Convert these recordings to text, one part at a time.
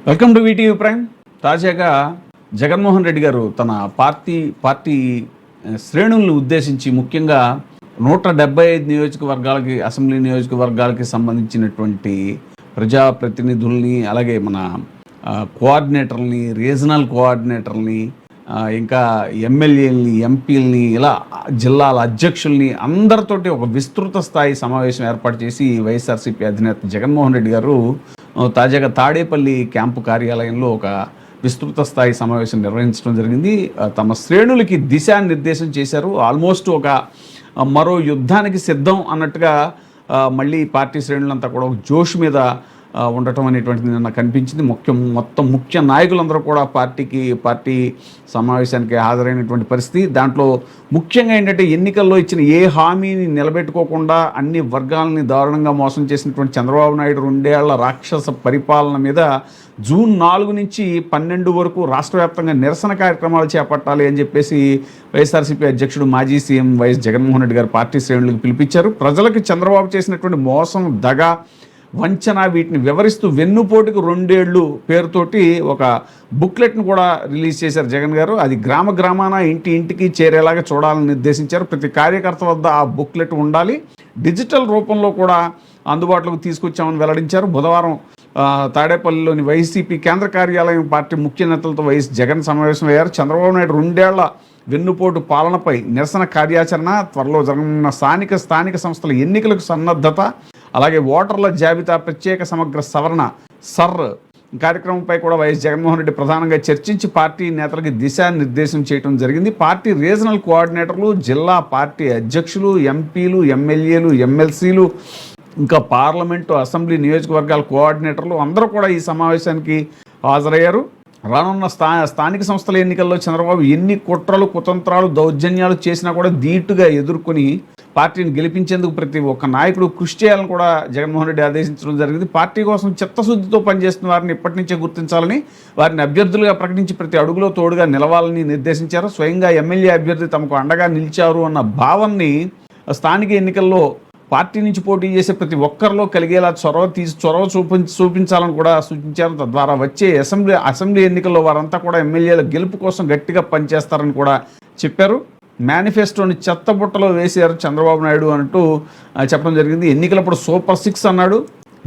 Welcome to VTV prime. తాజాగా జగన్మోహన్ రెడ్డి గారు తన పార్టీ శ్రేణులను ఉద్దేశించి ముఖ్యంగా 175 నియోజకవర్గాలకి, అసెంబ్లీ నియోజకవర్గాలకి సంబంధించినటువంటి ప్రజాప్రతినిధుల్ని, అలాగే మన కోఆర్డినేటర్లని, రీజనల్ కోఆర్డినేటర్లని, ఇంకా ఎమ్మెల్యేలని, ఎంపీలని, ఇలా జిల్లాల అధ్యక్షుల్ని అందరితోటి ఒక విస్తృత స్థాయి సమావేశం ఏర్పాటు చేసి వైఎస్ఆర్సీపీ అధినేత జగన్మోహన్ రెడ్డి గారు తాజాగా తాడేపల్లి క్యాంపు కార్యాలయంలో ఒక విస్తృత స్థాయి సమావేశం నిర్వహించడం జరిగింది. తమ శ్రేణులకి దిశానిర్దేశం చేశారు. ఆల్మోస్ట్ ఒక మరో యుద్ధానికి సిద్ధం అన్నట్టుగా మళ్ళీ పార్టీ శ్రేణులంతా కూడా ఒక జోష్ మీద ఉండటం అనేటువంటిది నిన్న కనిపించింది. మొత్తం ముఖ్య నాయకులందరూ కూడా పార్టీ సమావేశానికి హాజరైనటువంటి పరిస్థితి. దాంట్లో ముఖ్యంగా ఏంటంటే ఎన్నికల్లో ఇచ్చిన ఏ హామీని నిలబెట్టుకోకుండా అన్ని వర్గాలని దారుణంగా మోసం చేసినటువంటి చంద్రబాబు నాయుడు 2 ఏళ్ల రాక్షస పరిపాలన మీద జూన్ 4 నుంచి 12 వరకు రాష్ట్ర వ్యాప్తంగా నిరసన కార్యక్రమాలు చేపట్టాలి అని చెప్పేసి వైఎస్ఆర్సీపీ అధ్యక్షుడు మాజీ సీఎం వైఎస్ జగన్మోహన్ రెడ్డి గారు పార్టీ శ్రేణులకు పిలిపించారు. ప్రజలకు చంద్రబాబు చేసినటువంటి మోసం, దగ, వంచన వీటిని వివరిస్తూ వెన్నుపోటుకు 2 ఏళ్ళు పేరుతోటి ఒక బుక్లెట్ను కూడా రిలీజ్ చేశారు జగన్ గారు. అది గ్రామాన ఇంటికి చేరేలాగా చూడాలని నిర్దేశించారు. ప్రతి కార్యకర్త వద్ద ఆ బుక్లెట్ ఉండాలి, డిజిటల్ రూపంలో కూడా అందుబాటులోకి తీసుకొచ్చామని వెల్లడించారు. బుధవారం తాడేపల్లిలోని వైసీపీ కేంద్ర కార్యాలయం పార్టీ ముఖ్య నేతలతో వైఎస్ జగన్ సమావేశమయ్యారు. చంద్రబాబు నాయుడు 2 ఏళ్ల వెన్నుపోటు పాలనపై నిరసన కార్యాచరణ, త్వరలో జరగనున్న స్థానిక సంస్థల ఎన్నికలకు సన్నద్ధత, అలాగే ఓటర్ల జాబితా ప్రత్యేక సమగ్ర సవరణ కార్యక్రమంపై కూడా వైఎస్ జగన్మోహన్ రెడ్డి ప్రధానంగా చర్చించి పార్టీ నేతలకి దిశానిర్దేశం చేయడం జరిగింది. పార్టీ రీజనల్ కోఆర్డినేటర్లు, జిల్లా పార్టీ అధ్యక్షులు, ఎంపీలు, ఎమ్మెల్యేలు, ఎమ్మెల్సీలు, ఇంకా పార్లమెంటు, అసెంబ్లీ నియోజకవర్గాల కోఆర్డినేటర్లు అందరూ కూడా ఈ సమావేశానికి హాజరయ్యారు. రానున్న స్థానిక సంస్థల ఎన్నికల్లో చంద్రబాబు ఎన్ని కుట్రలు, కుతంత్రాలు, దౌర్జన్యాలు చేసినా కూడా ధీటుగా ఎదుర్కొని పార్టీని గెలిపించేందుకు ప్రతి ఒక్క నాయకుడు కృషి చేయాలని కూడా జగన్మోహన్ రెడ్డి ఆదేశించడం జరిగింది. పార్టీ కోసం చిత్తశుద్ధితో పనిచేస్తున్న వారిని ఇప్పటి నుంచే గుర్తించాలని, వారిని అభ్యర్థులుగా ప్రకటించి ప్రతి అడుగులో తోడుగా నిలవాలని నిర్దేశించారు. స్వయంగా ఎమ్మెల్యే అభ్యర్థి తమకు అండగా నిలిచారు అన్న భావాన్ని స్థానిక ఎన్నికల్లో పార్టీ నుంచి పోటీ చేసే ప్రతి ఒక్కరిలో కలిగేలా చొరవ చూపించాలని కూడా సూచించారు. తద్వారా వచ్చే అసెంబ్లీ ఎన్నికల్లో వారంతా కూడా ఎమ్మెల్యేల గెలుపు కోసం గట్టిగా పనిచేస్తారని కూడా చెప్పారు. మేనిఫెస్టోని చెత్తబుట్టలో వేశారు చంద్రబాబు నాయుడు అంటూ చెప్పడం జరిగింది. ఎన్నికలప్పుడు సూపర్ 6 అన్నాడు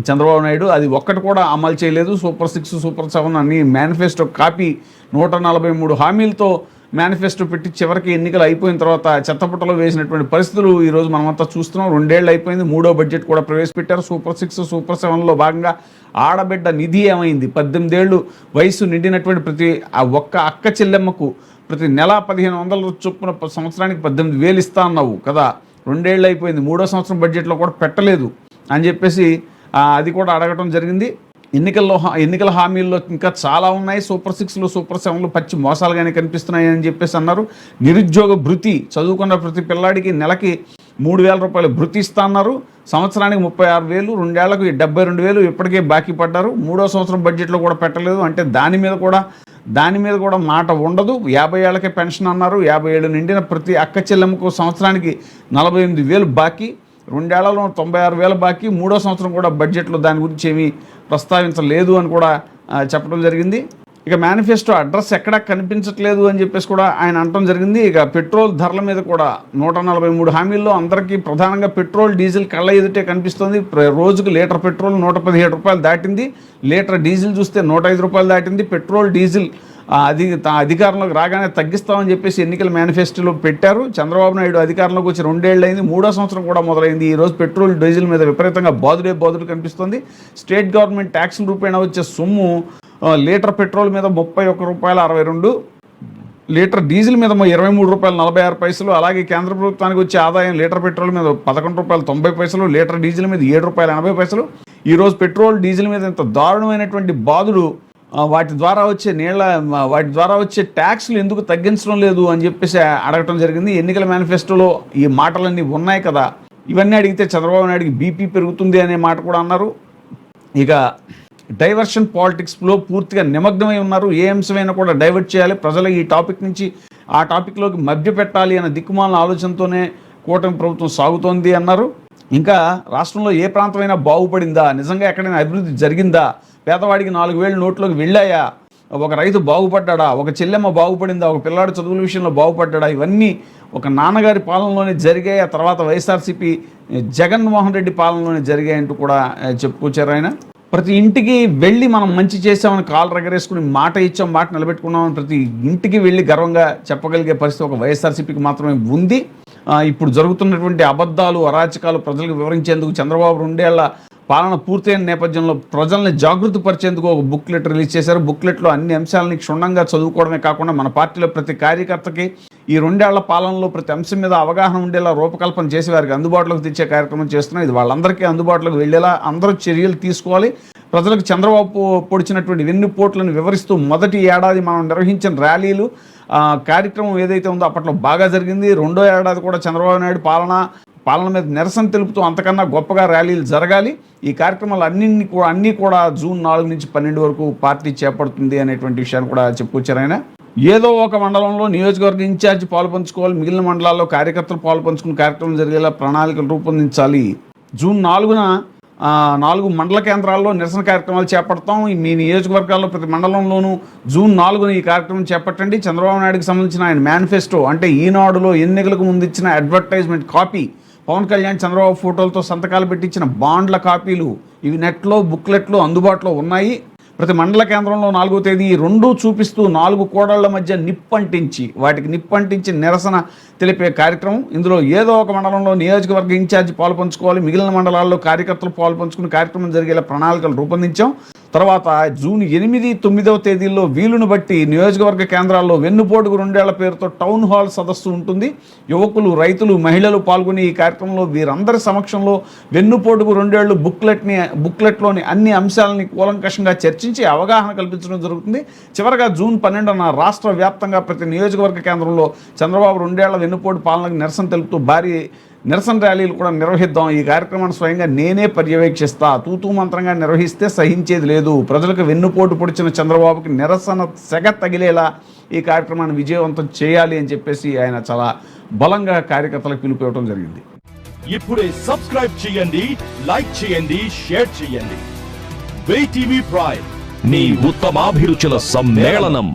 చంద్రబాబు నాయుడు, అది ఒక్కటి కూడా అమలు చేయలేదు. సూపర్ 6, సూపర్ 7 అన్ని మేనిఫెస్టో కాపీ 143 హామీలతో మేనిఫెస్టో పెట్టి చివరికి ఎన్నికలు అయిపోయిన తర్వాత చెత్తపుట్టలో వేసినటువంటి పరిస్థితులు ఈరోజు మనమంతా చూస్తున్నాం. 2 ఏళ్ళు అయిపోయింది, 3వ బడ్జెట్ కూడా ప్రవేశపెట్టారు. సూపర్ 6, సూపర్ 7లో భాగంగా ఆడబిడ్డ నిధి ఏమైంది? 18 ఏళ్ళు వయసు నిండినటువంటి ప్రతి ఒక్క అక్క చెల్లెమ్మకు ప్రతి నెల 1500 చొప్పున సంవత్సరానికి 18,000 ఇస్తా అన్నావు కదా, 2 ఏళ్ళు అయిపోయింది, 3వ సంవత్సరం బడ్జెట్లో కూడా పెట్టలేదు అని చెప్పేసి అది కూడా అడగటం జరిగింది. ఎన్నికల హామీల్లో ఇంకా చాలా ఉన్నాయి. సూపర్ 6లు, సూపర్ 7లు పచ్చి మోసాలుగానే కనిపిస్తున్నాయి అని చెప్పేసి అన్నారు. నిరుద్యోగ భృతి, చదువుకున్న ప్రతి పిల్లాడికి నెలకి 3,000 రూపాయలు భృతి ఇస్తా అన్నారు. సంవత్సరానికి 36,000, 2 ఏళ్లకు 72,000 ఇప్పటికే బాకీ పడ్డారు. 3వ సంవత్సరం బడ్జెట్లో కూడా పెట్టలేదు. అంటే దాని మీద కూడా మాట ఉండదు. 50 ఏళ్లకే పెన్షన్ అన్నారు. 50 ఏళ్ళు నిండిన ప్రతి అక్క చెల్లెమ్మకు సంవత్సరానికి 48,000 బాకీ, 2 ఏళ్లలో 96,000 బాకీ. 3వ సంవత్సరం కూడా బడ్జెట్లో దాని గురించి ఏమీ ప్రస్తావించలేదు అని కూడా చెప్పడం జరిగింది. ఇక మేనిఫెస్టో అడ్రస్ ఎక్కడా కనిపించట్లేదు అని చెప్పేసి కూడా ఆయన అనటం జరిగింది. ఇక పెట్రోల్ ధరల మీద కూడా 143 హామీల్లో అందరికీ ప్రధానంగా పెట్రోల్, డీజిల్ కళ్ళ ఎదుటే కనిపిస్తుంది. రోజుకు లీటర్ పెట్రోల్ 117 రూపాయలు దాటింది. లీటర్ డీజిల్ చూస్తే 105 రూపాయలు దాటింది. పెట్రోల్, డీజిల్ అధికారంలోకి రాగానే తగ్గిస్తామని చెప్పేసి ఎన్నికల మేనిఫెస్టోలో పెట్టారు. చంద్రబాబు నాయుడు అధికారంలోకి వచ్చి 2 ఏళ్ళు అయింది, 3వ సంవత్సరం కూడా మొదలైంది. ఈరోజు పెట్రోల్, డీజిల్ మీద విపరీతంగా బాదుడు కనిపిస్తుంది. స్టేట్ గవర్నమెంట్ ట్యాక్సుల రూపేణా వచ్చే సొమ్ము లీటర్ పెట్రోల్ మీద 31 రూపాయలు 62, లీటర్ డీజిల్ మీద 23 రూపాయలు 46 అలాగే కేంద్ర ప్రభుత్వానికి వచ్చే ఆదాయం లీటర్ పెట్రోల్ మీద 11 రూపాయలు 90 లీటర్ డీజిల్ మీద 7 రూపాయలు 80 ఈరోజు పెట్రోల్, డీజిల్ మీద ఇంత దారుణమైనటువంటి బాధుడు, వాటి ద్వారా వచ్చే ట్యాక్స్లు ఎందుకు తగ్గించడం లేదు అని చెప్పేసి అడగటం జరిగింది. ఎన్నికల మేనిఫెస్టోలో ఈ మాటలన్నీ ఉన్నాయి కదా, ఇవన్నీ అడిగితే చంద్రబాబు నాయుడికి బీపీ పెరుగుతుంది అనే మాట కూడా అన్నారు. ఇక డైవర్షన్ పాలిటిక్స్లో పూర్తిగా నిమగ్నమై ఉన్నారు. ఏ అంశమైనా కూడా డైవర్ట్ చేయాలి, ప్రజలు ఈ టాపిక్ నుంచి ఆ టాపిక్లోకి మభ్య పెట్టాలి అన్న దిక్కుమాలిన ఆలోచనతోనే కూటమి ప్రభుత్వం సాగుతోంది అన్నారు. ఇంకా రాష్ట్రంలో ఏ ప్రాంతమైనా బాగుపడిందా, నిజంగా ఎక్కడైనా అభివృద్ధి జరిగిందా, పేదవాడికి 4,000 నోట్లోకి వెళ్ళాయా, ఒక రైతు బాగుపడ్డా, ఒక చెల్లెమ్మ బాగుపడిందా, ఒక పిల్లాడు చదువుల విషయంలో బాగుపడ్డా, ఇవన్నీ ఒక నాన్నగారి పాలనలోనే జరిగాయి. ఆ తర్వాత వైఎస్ఆర్సీపీ జగన్మోహన్ రెడ్డి పాలనలోనే జరిగాయంటూ కూడా చెప్పుకొచ్చారు ఆయన. ప్రతి ఇంటికి వెళ్ళి మనం మంచి చేసామని కాలు రగరేసుకుని మాట ఇచ్చాం, మాట నిలబెట్టుకున్నామని ప్రతి ఇంటికి వెళ్ళి గర్వంగా చెప్పగలిగే పరిస్థితి ఒక వైఎస్ఆర్సీపీకి మాత్రమే ఉంది. ఇప్పుడు జరుగుతున్నటువంటి అబద్ధాలు, అరాచకాలు ప్రజలకు వివరించేందుకు చంద్రబాబు 2 ఏళ్ల పాలన పూర్తయిన నేపథ్యంలో ప్రజల్ని జాగృతి పరిచేందుకు ఒక బుక్లెట్ రిలీజ్ చేశారు. బుక్లెట్లో అన్ని అంశాలని క్షుణ్ణంగా చదువుకోవడమే కాకుండా మన పార్టీలో ప్రతి కార్యకర్తకి ఈ 2 ఏళ్ల పాలనలో ప్రతి అంశం మీద అవగాహన ఉండేలా రూపకల్పన చేసి వారికి అందుబాటులోకి తెచ్చే కార్యక్రమం చేస్తున్నాం. ఇది వాళ్ళందరికీ అందుబాటులోకి వెళ్ళేలా అందరూ చర్యలు తీసుకోవాలి. ప్రజలకు చంద్రబాబు పొడిచినటువంటి వెన్నుపోట్లను వివరిస్తూ మొదటి ఏడాది మనం నిర్వహించిన ర్యాలీలు కార్యక్రమం ఏదైతే ఉందో అప్పట్లో బాగా జరిగింది. 2వ ఏడాది కూడా చంద్రబాబు నాయుడు పాలన మీద నిరసన తెలుపుతూ అంతకన్నా గొప్పగా ర్యాలీలు జరగాలి. ఈ కార్యక్రమాలు అన్నీ కూడా జూన్ 4 నుంచి 12 వరకు పార్టీ చేపడుతుంది అనేటువంటి విషయాన్ని కూడా చెప్పుకొచ్చారు ఆయన. ఏదో ఒక మండలంలో నియోజకవర్గ ఇన్ఛార్జ్ పాలుపంచుకోవాలి, మిగిలిన మండలాల్లో కార్యకర్తలు పాలుపంచుకుని కార్యక్రమం జరిగేలా ప్రణాళికలు రూపొందించాలి. జూన్ 4న 4 మండల కేంద్రాల్లో నిరసన కార్యక్రమాలు చేపడతాం. మీ నియోజకవర్గాల్లో ప్రతి మండలంలోనూ జూన్ 4న ఈ కార్యక్రమం చేపట్టండి. చంద్రబాబు నాయుడుకి సంబంధించిన ఆయన మేనిఫెస్టో అంటే ఈనాడులో ఎన్నికలకు ముందు ఇచ్చిన అడ్వర్టైజ్మెంట్ కాపీ, పవన్ కళ్యాణ్ చంద్రబాబు ఫోటోలతో సంతకాలు పెట్టించిన బాండ్ల కాపీలు ఇవి నెట్లో బుక్లెట్లు అందుబాటులో ఉన్నాయి. ప్రతి మండల కేంద్రంలో 4వ తేదీ 2 చూపిస్తూ 4 కోడళ్ల మధ్య వాటికి నిప్పంటించి నిరసన తెలిపే కార్యక్రమం. ఇందులో ఏదో ఒక మండలంలో నియోజకవర్గ ఇన్ఛార్జి పాలుపంచుకోవాలి, మిగిలిన మండలాల్లో కార్యకర్తలు పాలుపంచుకుని కార్యక్రమం జరిగేలా ప్రణాళికలు రూపొందించాం. తర్వాత జూన్ 8, 9వ తేదీల్లో వీలును బట్టి నియోజకవర్గ కేంద్రాల్లో వెన్నుపోటుకు 2 ఏళ్ల పేరుతో టౌన్ హాల్ సదస్సు ఉంటుంది. యువకులు, రైతులు, మహిళలు పాల్గొని ఈ కార్యక్రమంలో వీరందరి సమక్షంలో వెన్నుపోటుకు 2 ఏళ్లు బుక్లెట్లోని అన్ని అంశాలని కూలంకషంగా చర్చించి అవగాహన కల్పించడం జరుగుతుంది. చివరగా జూన్ 12న రాష్ట్ర వ్యాప్తంగా ప్రతి నియోజకవర్గ కేంద్రంలో చంద్రబాబు 2 ఏళ్ల వెన్నుపోటు పాలనకు నిరసన తెలుపుతూ భారీ నిరసన ర్యాలీలు కూడా నిర్వహిద్దాం. ఈ కార్యక్రమాన్ని స్వయంగా నేనే పర్యవేక్షిస్తా, తూతూ మంత్రంగా నిర్వహిస్తే సహించేది లేదు. ప్రజలకు వెన్నుపోటు పొడిచిన చంద్రబాబుకి నిరసన సెగ తగిలేలా ఈ కార్యక్రమాన్ని విజయవంతం చేయాలి అని చెప్పేసి ఆయన చాలా బలంగా కార్యకర్తలకు పిలుపుకోవడం జరిగింది. ఇప్పుడే సబ్స్క్రైబ్ చేయండి, లైక్ చేయండి, షేర్ చేయండి. VTV ప్రైమ్, మీ ఉత్తమాభిరుచుల సమ్మేళనం.